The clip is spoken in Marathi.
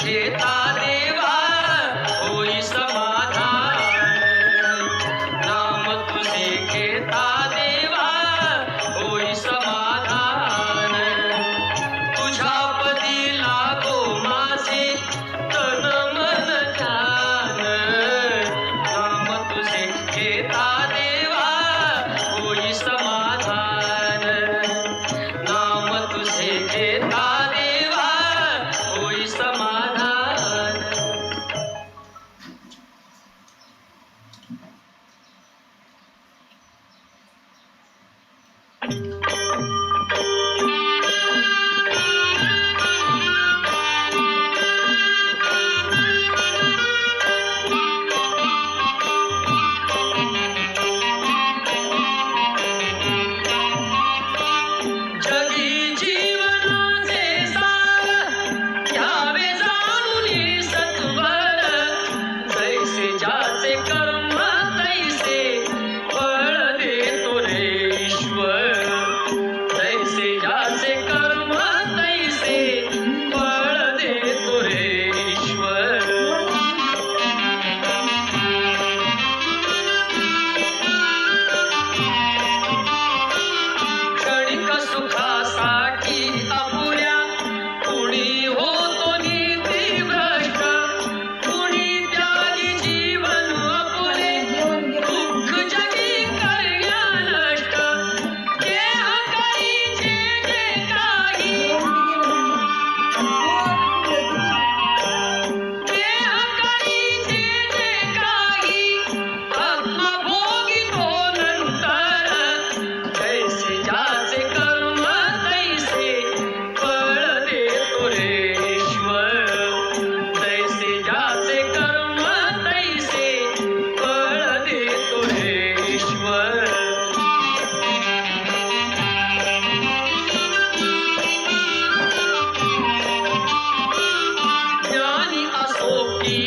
घेता देवा होई समाधान, नाम तुझे घेता देवा होई समाधान, तुझ्या पदी लागो माझे तन मन ध्यान, नाम तुझे घेता देवा होई समाधान, नाम तुझे घेता देवा होई समाधान. जगी जीवनाचे सार घ्यावे जाणून सत्वर, जैसे ज्याचे कर्म तैसे फळ देतो रे ईश्वर, जैसे ज्याचे कर्म तैसे फळ देतो रे ईश्वर. क्षणिक सुखासाठी अपुऱ्या कुणी होतो नीतिभ्रष्ट, कुणी त्यागी जीवन अपुरे दुःख जगी करण्या नष्ट. देह करी जे काही, देह करी जे काही, आत्मा भोगितो नंतर, जैसे ज्याचे कर्म तैसे फळ देतो रे ईश्वर, जैसे ज्याचे कर्म तैसे फळ देतो रे ईश्वर. ज्ञानी असो की